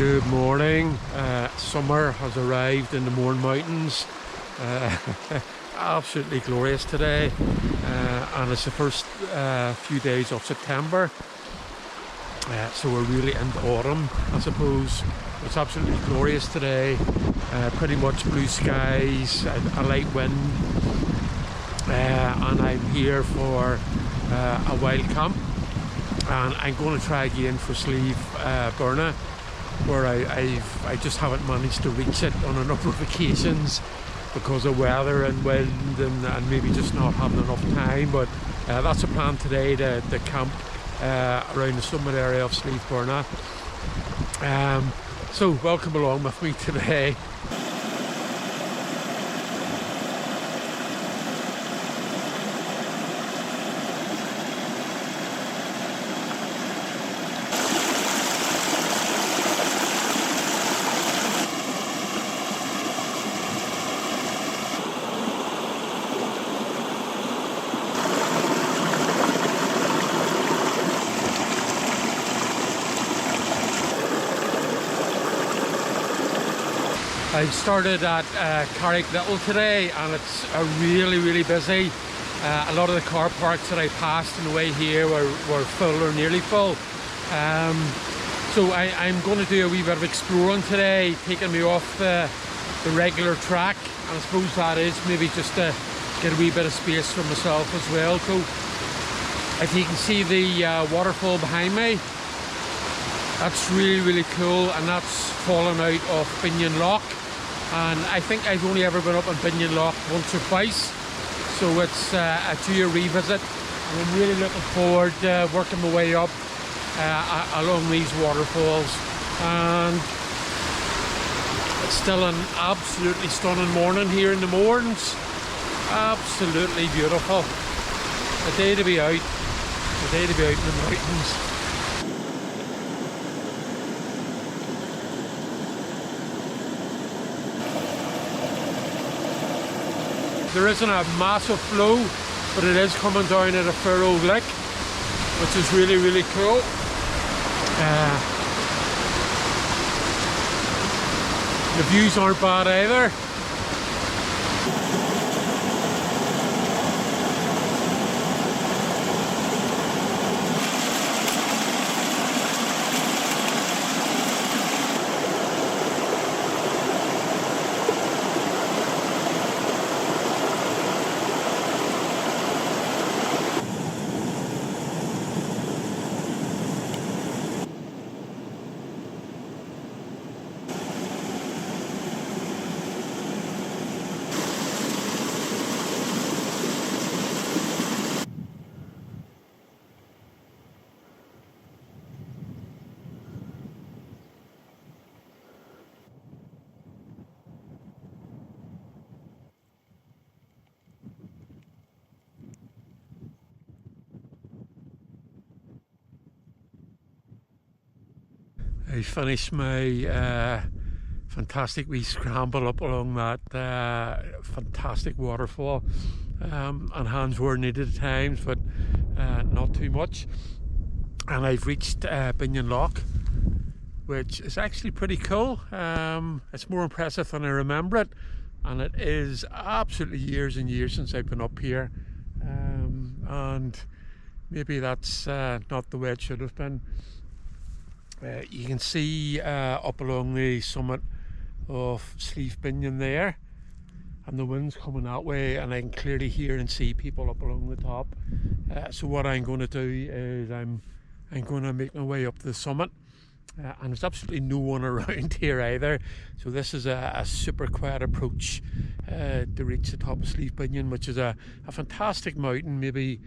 Good morning. Summer has arrived in the Mournes Mountains. Absolutely glorious today, and it's the first few days of September, so we're really into autumn, I suppose. It's absolutely glorious today. Pretty much blue skies, a light wind, and I'm here for a wild camp, and I'm going to try again for Slieve Bearnagh, where I just haven't managed to reach it on a number of occasions because of weather and wind and maybe just not having enough time. But that's a plan today, to camp around the summit area of Slieve Bearnagh. So welcome along with me today. I started at Carrick Little today, and it's really busy. A lot of the car parks that I passed on the way here were full or nearly full. So I'm going to do a wee bit of exploring today, taking me off the regular track, and I suppose that is maybe just to get a wee bit of space for myself as well. So if you can see the waterfall behind me, that's really cool, and that's fallen out of Binion Loch. And I think I've only ever been up on Binion Loch once or twice, so it's a 2-year revisit, and I'm really looking forward to working my way up along these waterfalls. And it's still an absolutely stunning morning here in the Mournes. Absolutely beautiful. A day to be out. A day to be out in the mountains. There isn't a massive flow, but it is coming down at a fair old lick, which is really cool. The views aren't bad either. I finished my fantastic wee scramble up along that fantastic waterfall, and hands were needed at times, but not too much. And I've reached Binion Loch, which is actually pretty cool. It's more impressive than I remember it, and it is absolutely years and years since I've been up here, and maybe that's not the way it should have been. You can see up along the summit of Slieve Bearnagh there, and the wind's coming that way, and I can clearly hear and see people up along the top. So what I'm going to do is I'm going to make my way up to the summit, and there's absolutely no one around here either. So this is a super quiet approach to reach the top of Slieve Bearnagh, which is a fantastic mountain, maybe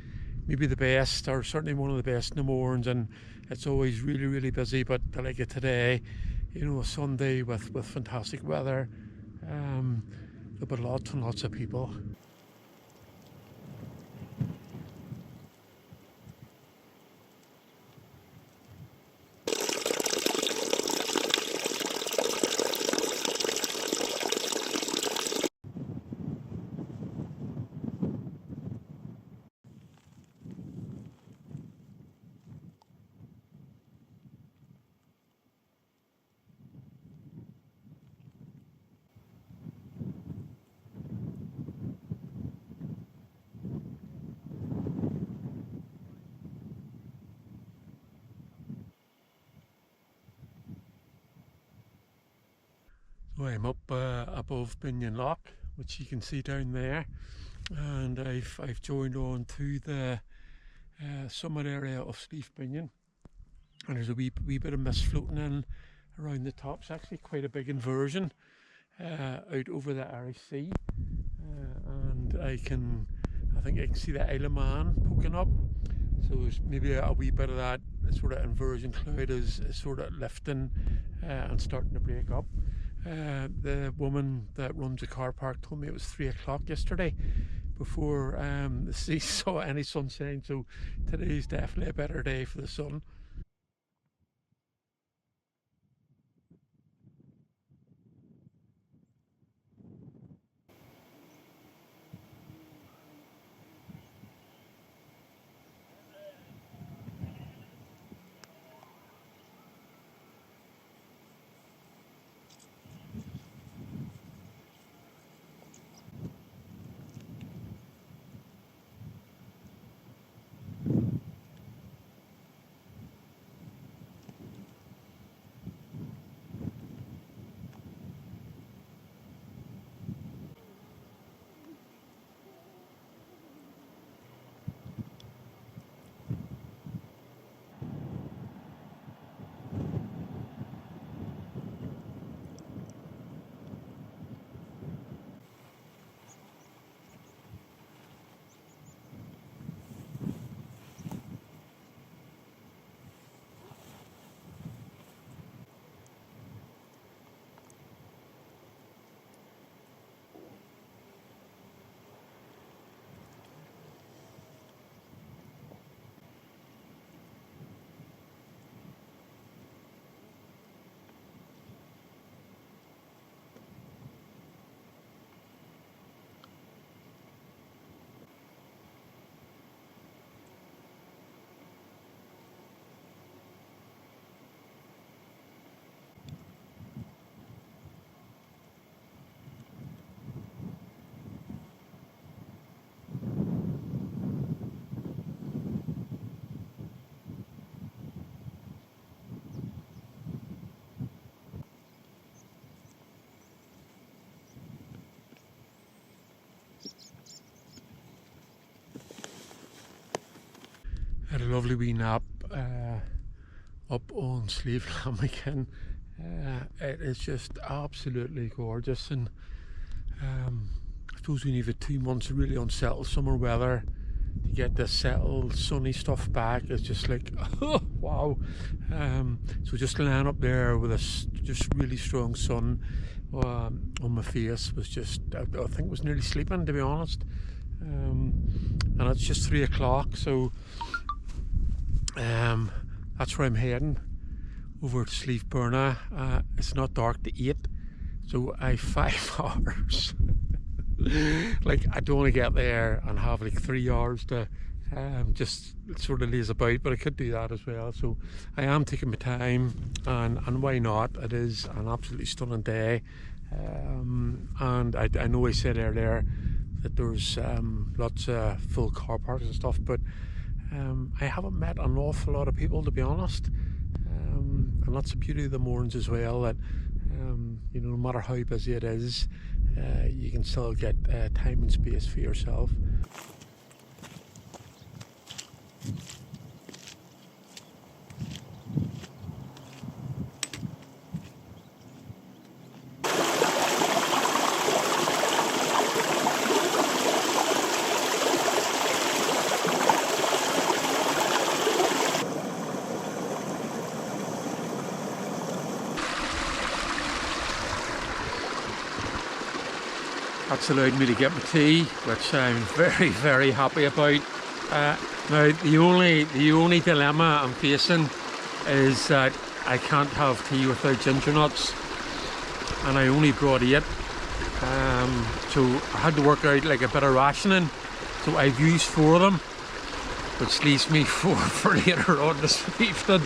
the best, or certainly one of the best in the Mournes, and it's always really busy. But like it today, you know, a Sunday with fantastic weather, there'll be lots and lots of people. above Binion Lock, which you can see down there, and I've joined on to the summit area of Slieve Bearnagh, and there's a wee bit of mist floating in around the top. It's actually quite a big inversion out over the Irish Sea, and I think I can see the Isle of Man poking up, so there's maybe a wee bit of that sort of inversion cloud is sort of lifting and starting to break up. The woman that runs the car park told me it was 3 o'clock yesterday before the sea saw any sunshine, so today's definitely a better day for the sun. Had a lovely wee nap up on Slieve Bearnagh. It is just absolutely gorgeous, and I suppose we needed 2 months of really unsettled summer weather to get this settled sunny stuff back. It's just like oh, wow. So just lying up there with a just really strong sun on my face was just I think was nearly sleeping, to be honest. And it's just 3 o'clock, so that's where I'm heading, over to Slieve Bearnagh. It's not dark to 8, so I have 5 hours. Like, I don't want to get there and have like 3 hours to just sort of laze about, but I could do that as well. So I am taking my time, and why not? It is an absolutely stunning day, and I know I said earlier that there's lots of full car parks and stuff, but I haven't met an awful lot of people, to be honest, and that's the beauty of the Mournes as well, that you know, no matter how busy it is, you can still get time and space for yourself. That's allowed me to get my tea, which I'm very, very happy about. Now the only dilemma I'm facing is that I can't have tea without ginger nuts, and I only brought 8, so I had to work out like a bit of rationing. So I've used 4 of them, which leaves me 4 for later on this evening.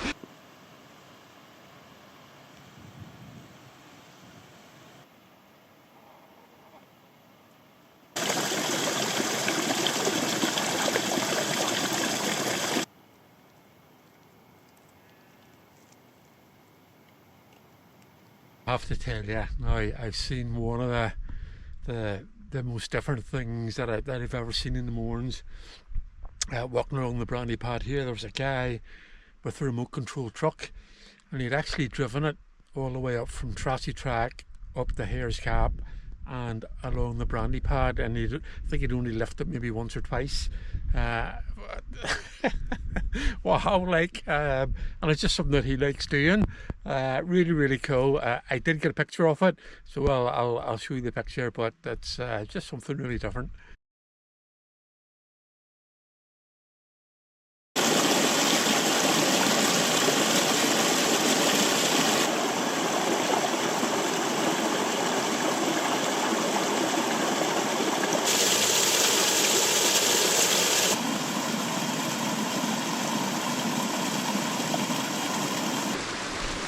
I have to tell you, now I've seen one of the most different things that I've ever seen in the Mournes. Walking along the brandy pad here, there was a guy with a remote control truck, and he'd actually driven it all the way up from Trashy Track up the Hare's Cap and along the brandy pad, and I think he'd only left it maybe once or twice. Wow, like, and it's just something that he likes doing. Really, really cool. I did get a picture of it, so I'll show you the picture, but it's just something really different.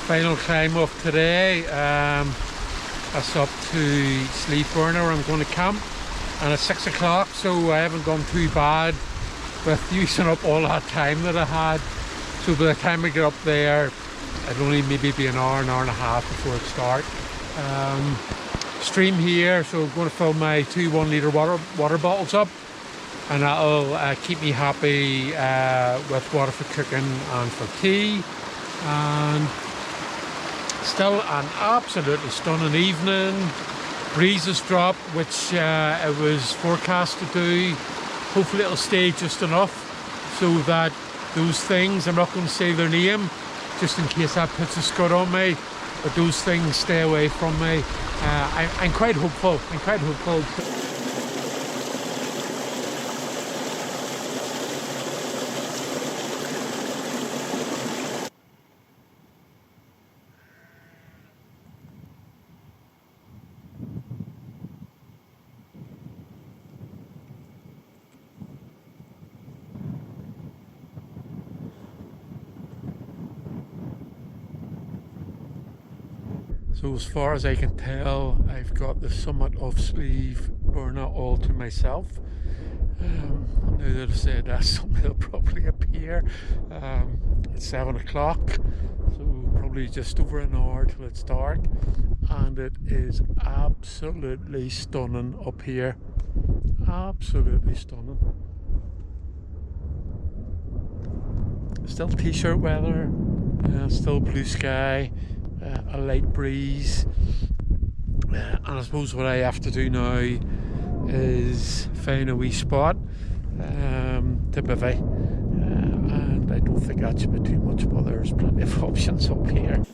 Final climb up today. That's up to Slieve Bearnagh where I'm going to camp, and it's 6 o'clock, so I haven't gone too bad with using up all that time that I had. So by the time I get up there, it'll only maybe be an hour and a half before it starts. Stream here, so I'm going to fill my 2 1-litre water bottles up, and that'll keep me happy with water for cooking and for tea. And still an absolutely stunning evening. Breeze has dropped, which it was forecast to do. Hopefully it'll stay just enough so that those things, I'm not going to say their name just in case that puts a scud on me, but those things stay away from me. I'm quite hopeful. I'm quite hopeful. So as far as I can tell, I've got the summit of Slieve Bearnagh all to myself. Now that I've said that, something will probably appear. It's 7 o'clock, so probably just over an hour till it's dark, and it is absolutely stunning up here. Absolutely stunning. Still t-shirt weather, still blue sky. A light breeze, and I suppose what I have to do now is find a wee spot to bivy, and I don't think that should be too much, but there's plenty of options up here.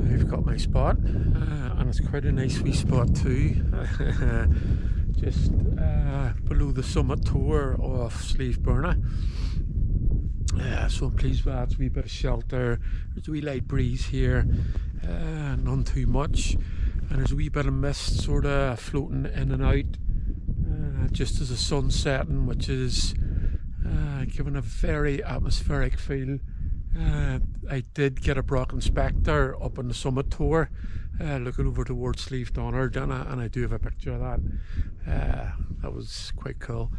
I've got my spot, and it's quite a nice wee spot too. Just below the summit tour of Slieve Bearnagh. So I'm pleased with that. It's a wee bit of shelter. There's a wee light breeze here, none too much, and there's a wee bit of mist sort of floating in and out just as the sun's setting, which is giving a very atmospheric feel. I did get a Brock Inspector up on the summit tour, looking over towards Slieve Bearnagh, and I do have a picture of that. That was quite cool.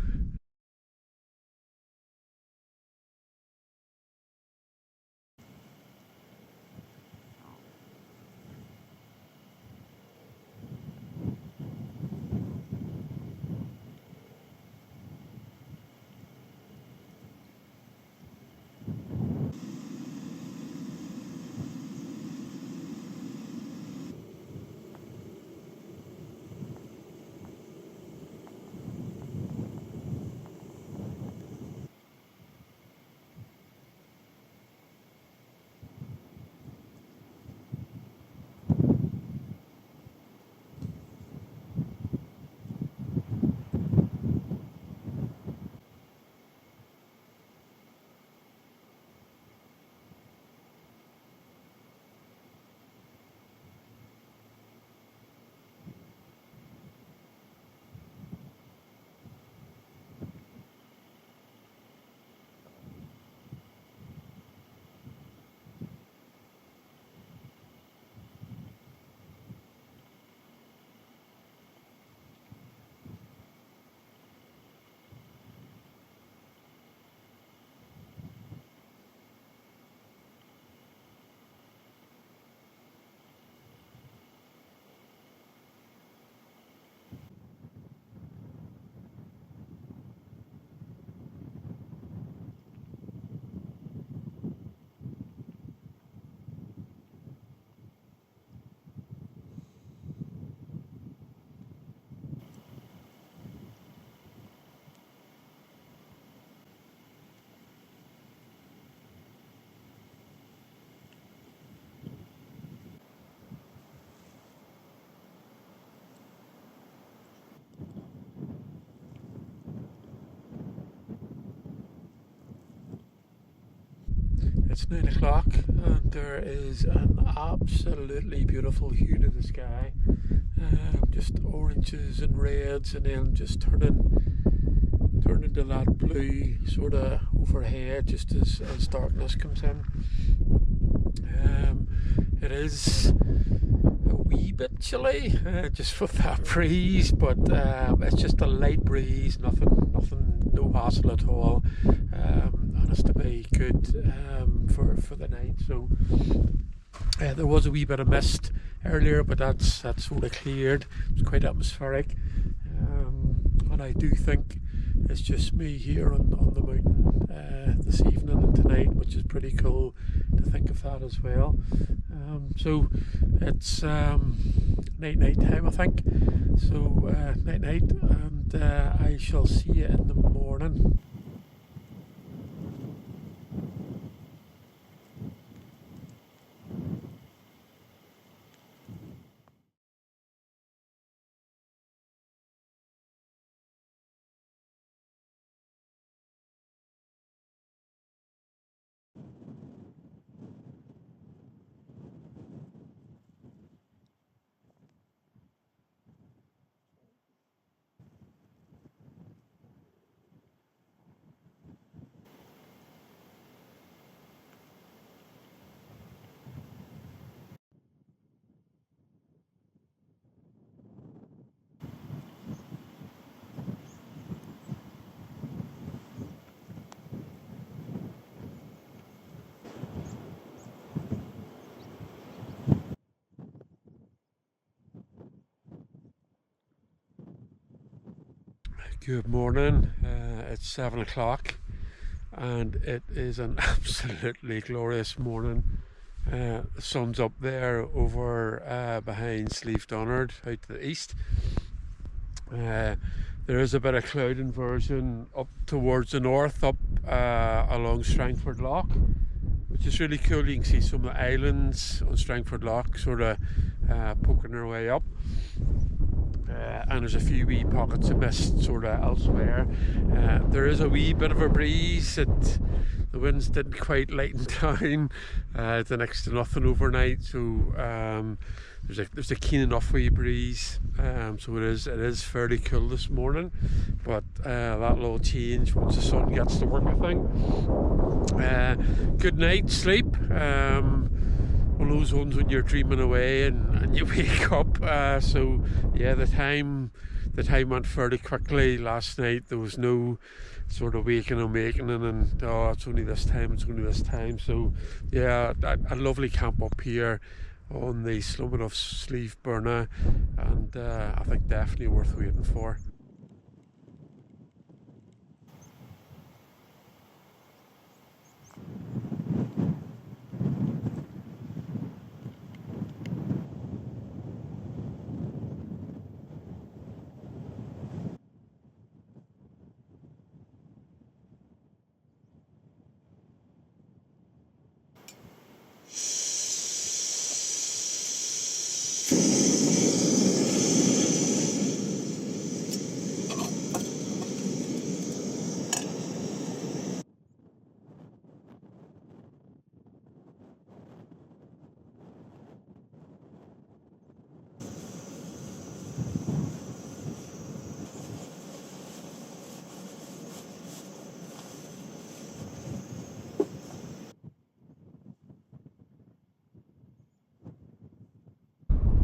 It's 9 o'clock and there is an absolutely beautiful hue to the sky. Just oranges and reds, and then just turn into that blue sort of overhead just as darkness comes in. It is a wee bit chilly, just with that breeze, but it's just a light breeze, nothing, no hassle at all, and it's to be good for the night. So there was a wee bit of mist earlier, but that's sort of cleared. It was quite atmospheric, and I do think it's just me here on the mountain this evening and tonight, which is pretty cool to think of that as well. So it's night time, I think. So night, and I shall see you in the morning. Good morning. It's 7 o'clock and it is an absolutely glorious morning. The sun's up there over behind Slieve Bearnagh out to the east. There is a bit of cloud inversion up towards the north, up along Strangford Lough, which is really cool. You can see some of the islands on Strangford Lough sort of poking their way up. And there's a few wee pockets of mist sort of elsewhere. There is a wee bit of a breeze. The winds didn't quite lighten down to next to nothing overnight, so there's a keen enough wee breeze. So it is fairly cool this morning, but that'll all change once the sun gets to work, I think. Good night sleep. One of those ones when you're dreaming away and you wake up. So yeah, the time went fairly quickly last night. There was no sort of waking and making and oh, it's only this time. So yeah, a lovely camp up here on the summit of Slieve Bearnagh, and I think definitely worth waiting for.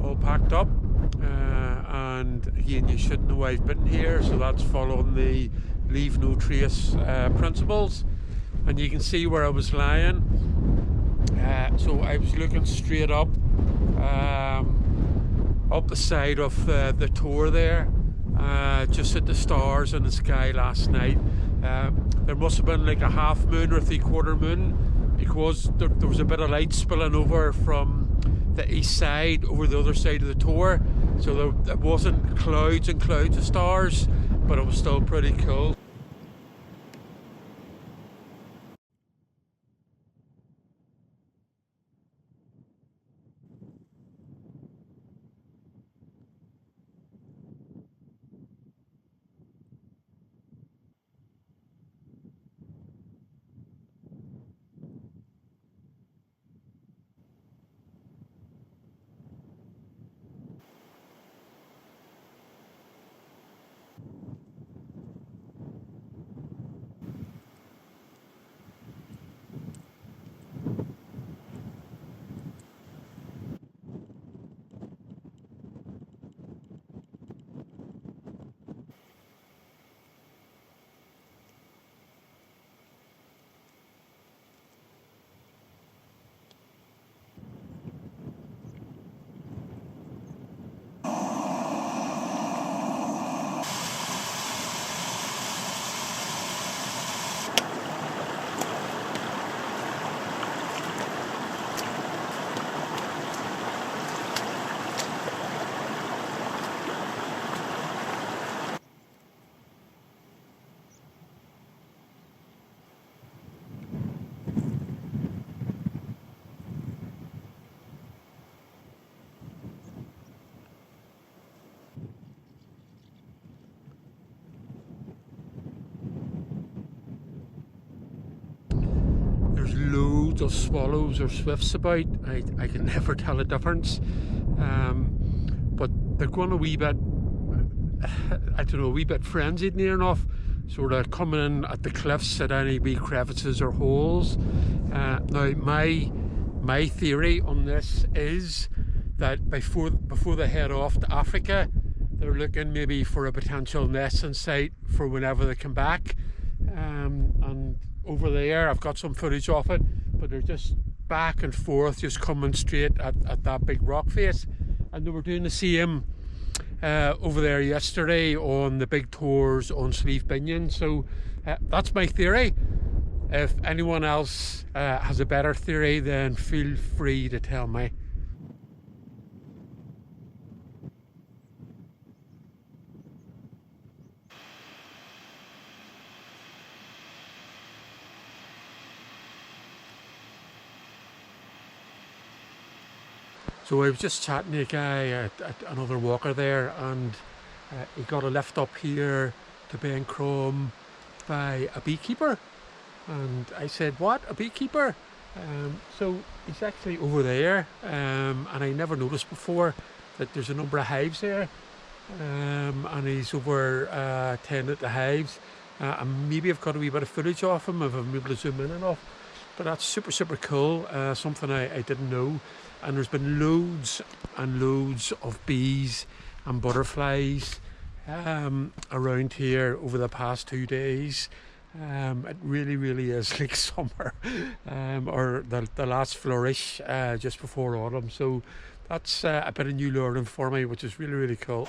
All packed up, and again, you should know I've been here, so that's following the leave no trace principles. And you can see where I was lying. So I was looking straight up the side of the tour there, just at the stars in the sky last night. There must have been like a half moon or 3/4 moon, because there was a bit of light spilling over from the east side over the other side of the tour, so there wasn't clouds and clouds of stars, but it was still pretty cool. loads of swallows or swifts about. I can never tell the difference. But they're going a wee bit, I don't know, a wee bit frenzied near enough, sort of coming in at the cliffs at any wee crevices or holes. Now my theory on this is that before they head off to Africa, they're looking maybe for a potential nesting site for whenever they come back. And over there, I've got some footage of it, but they're just back and forth, just coming straight at that big rock face. And they were doing the same over there yesterday on the big tours on Slieve Bearnagh. So that's my theory. If anyone else has a better theory, then feel free to tell me. So I was just chatting to a guy at another walker there, and he got a lift up here to Bencrom by a beekeeper. And I said, what, a beekeeper? So he's actually over there, and I never noticed before that there's a number of hives there. And he's over tending the hives. And maybe I've got a wee bit of footage of him if I'm able to zoom in enough. But that's super cool, something I didn't know. And there's been loads and loads of bees and butterflies around here over the past 2 days. It really is like summer, or the last flourish just before autumn. So that's a bit of new learning for me, which is really cool.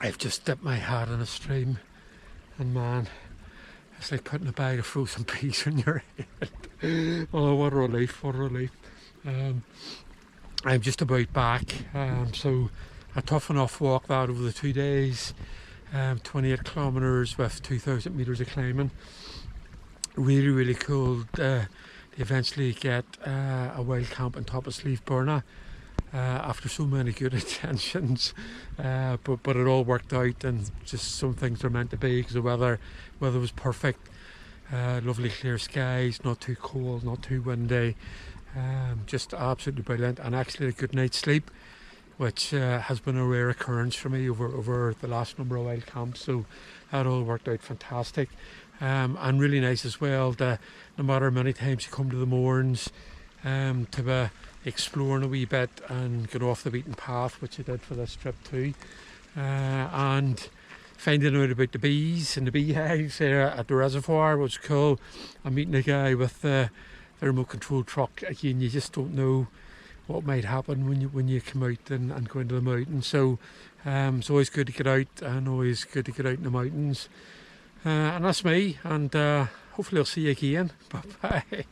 I've just dipped my hat in a stream, and man, it's like putting a bag of frozen peas on your head. Oh, what a relief, what a relief. I'm just about back, so a tough enough walk that over the 2 days, 28 kilometres with 2,000 metres of climbing. Really cool to eventually get a wild camp on top of Slieve Bearnagh. After so many good intentions, but it all worked out, and just some things are meant to be, because the weather was perfect. Lovely clear skies, not too cold, not too windy, just absolutely brilliant, and actually a good night's sleep, which has been a rare occurrence for me over the last number of wild camps. So that all worked out fantastic, and really nice as well that no matter how many times you come to the Mournes, to be exploring a wee bit and get off the beaten path, which I did for this trip too, and finding out about the bees and the beehives there at the reservoir was cool. I'm meeting a guy with the remote control truck. Again, you just don't know what might happen when you come out and go into the mountains. So it's always good to get out, and always good to get out in the mountains. And that's me, and hopefully I'll see you again. Bye bye.